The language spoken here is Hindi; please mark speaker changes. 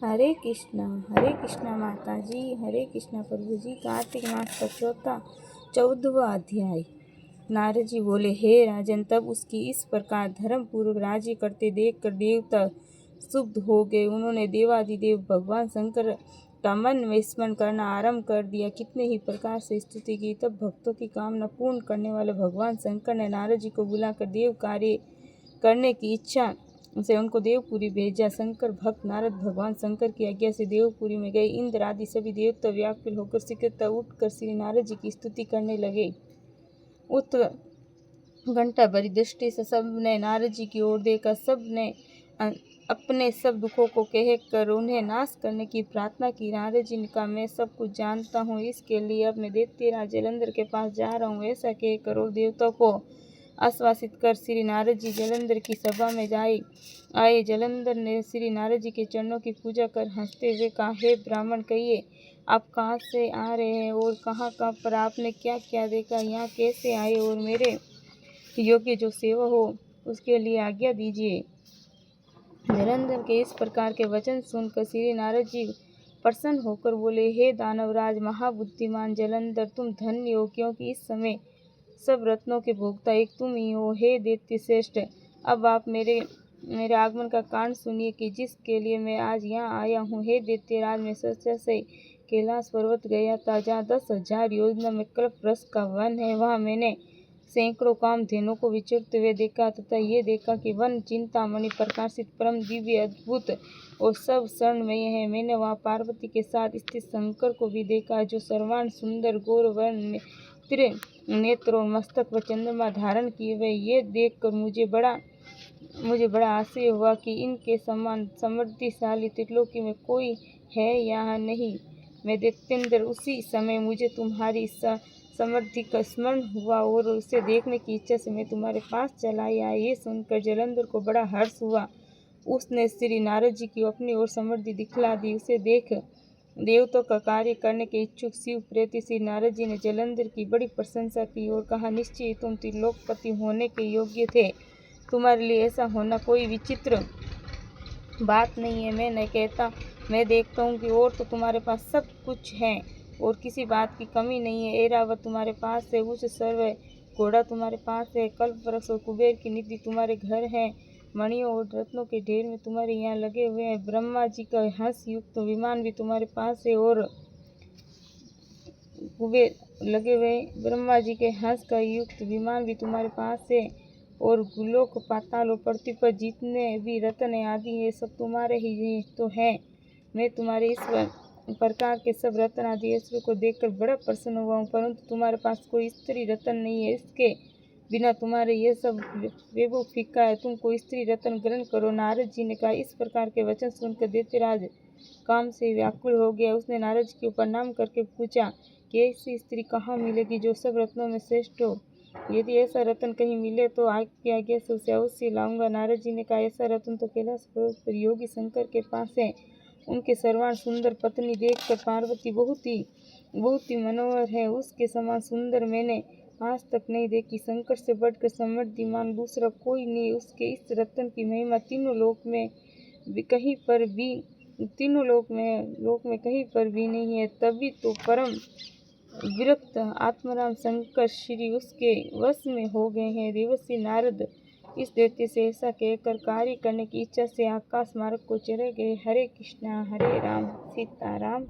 Speaker 1: हरे कृष्णा माता जी, हरे कृष्णा प्रभु जी। कार्तिक मास का चौथा 14वां अध्याय। नारद जी बोले, हे राजन, तब उसकी इस प्रकार धर्म पूर्वक राज्य करते देखकर देवता क्षुब्ध हो गए। उन्होंने देवादिदेव भगवान शंकर का मन में स्मरण करना आरंभ कर दिया। कितने ही प्रकार से स्तुति की। तब भक्तों की कामना पूर्ण करने वाले भगवान शंकर ने नारद जी को बुलाकर देव कार्य करने की इच्छा से उनको देवपुरी भेजा। शंकर भक्त नारद भगवान शंकर की आज्ञा से देवपुरी में गए। इंद्र आदि सभी देवता व्याकुल होकर शीघ्रता उठकर श्री नारद जी की स्तुति करने लगे। उत घंटा भरी दृष्टि से सबने नारद जी की ओर देखा। सबने अपने सब दुखों को कहकर उन्हें नाश करने की प्रार्थना की। नारद जी ने कहा, मैं सब कुछ जानता हूँ, इसके लिए अब मैं दैत्यराज जलंधर के पास जा रहा हूँ। ऐसा कहकर और देवताओं को आश्वासित कर श्री नारद जी जलंधर की सभा में आए। जलंधर ने श्री नारद जी के चरणों की पूजा कर हंसते हुए कहा, हे ब्राह्मण, कहिए आप कहाँ से आ रहे हैं और कहाँ पर आपने क्या क्या देखा, यहाँ कैसे आए और मेरे योग्य जो सेवा हो उसके लिए आज्ञा दीजिए। जलंधर के इस प्रकार के वचन सुनकर श्री नारद जी प्रसन्न होकर बोले, हे दानवराज महाबुद्धिमान जलंधर, तुम धन्य हो, क्योंकि इस समय सब रत्नों के भोक्ता एक तुम ही हो। हे दैत्य श्रेष्ठ, अब आप मेरे आगमन का कारण सुनिए कि जिसके लिए मैं आज यहाँ आया हूँ। हे दैत्यराज, मैं सच्चा से कैलाश पर्वत गया था, जहाँ 10,000 योजना में कल्प वृक्ष का वन है। वहाँ मैंने सैकड़ों कामधेनुओं को विचरते हुए देखा तथा ये देखा कि वन चिंतामणि प्रकाशित परम दिव्य अद्भुत और सब स्वर्णमय है। मैंने वहाँ पार्वती के साथ स्थित शंकर को भी देखा, जो सर्वांग सुंदर गौर वर्ण नेत्र और मस्तक व चंद्रमा धारण किए हुए। ये देखकर मुझे बड़ा आश्चर्य हुआ कि इनके समान समृद्धिशाली त्रिलोकी में कोई है या नहीं। मैं दैत्येंद्र, उसी समय मुझे तुम्हारी समृद्धि का स्मरण हुआ और उसे देखने की इच्छा से मैं तुम्हारे पास चला आया। ये सुनकर जलंधर को बड़ा हर्ष हुआ। उसने श्री नारद जी की अपनी ओर समृद्धि दिखला दी। उसे देख देवताओं का कार्य करने के इच्छुक शिव प्रेती श्री नारद जी ने जलंधर की बड़ी प्रशंसा की और कहा, निश्चय तुम त्रिलोकपति होने के योग्य थे। तुम्हारे लिए ऐसा होना कोई विचित्र बात नहीं है। मैं नहीं कहता, मैं देखता हूँ कि और तो तुम्हारे पास सब कुछ है और किसी बात की कमी नहीं है। ऐरावत तुम्हारे पास है, उस सर्व घोड़ा तुम्हारे पास है, कल्प वृक्ष और कुबेर की निधि तुम्हारे घर है, मणियों और रत्नों के ढेर में तुम्हारे यहाँ लगे हुए हैं, ब्रह्मा जी का हंस युक्त विमान भी तुम्हारे पास है और कुबेर लगे हुए ब्रह्मा जी के हंस का युक्त विमान भी तुम्हारे पास है और गुलोक पाताल और पृथ्वी पर जितने भी रत्न आदि है सब तुम्हारे ही तो है। मैं तुम्हारे इस प्रकार के सब रत्न आदि ऐश्वर्य को देखकर बड़ा प्रसन्न हुआ हूँ, परंतु तुम्हारे पास कोई स्त्री रत्न नहीं है। इसके बिना तुम्हारे ये सब वैभव फीका है। तुम कोई स्त्री रत्न ग्रहण करो। नारद जी ने कहा। इस प्रकार के वचन सुनकर दैत्यराज काम से व्याकुल हो गया। उसने नारद जी को प्रणाम करके पूछा कि ऐसी स्त्री कहाँ मिलेगी जो सब रत्नों में श्रेष्ठ हो। यदि ऐसा रत्न कहीं मिले तो आपकी आज्ञा से उसे अवश्य लाऊंगा। नारद जी ने कहा, ऐसा रत्न तो कैलाश पर्वत पर योगी शंकर के पास है। उनके सर्वांग सुंदर पत्नी देखकर पार्वती बहुत ही मनोहर है। उसके समान सुंदर मैंने आज तक नहीं देखी। शंकर से बढ़कर समृद्धिमान दूसरा कोई नहीं। उसके इस रत्न की महिमा तीनों लोक में कहीं पर भी नहीं है। तभी तो परम विरक्त आत्माराम शंकर श्री उसके वश में हो गए हैं। देवर्षि नारद इस दैत्य से ऐसा कहकर कार्य करने की इच्छा से आकाश मार्ग को चले गए। हरे कृष्णा हरे राम सीताराम।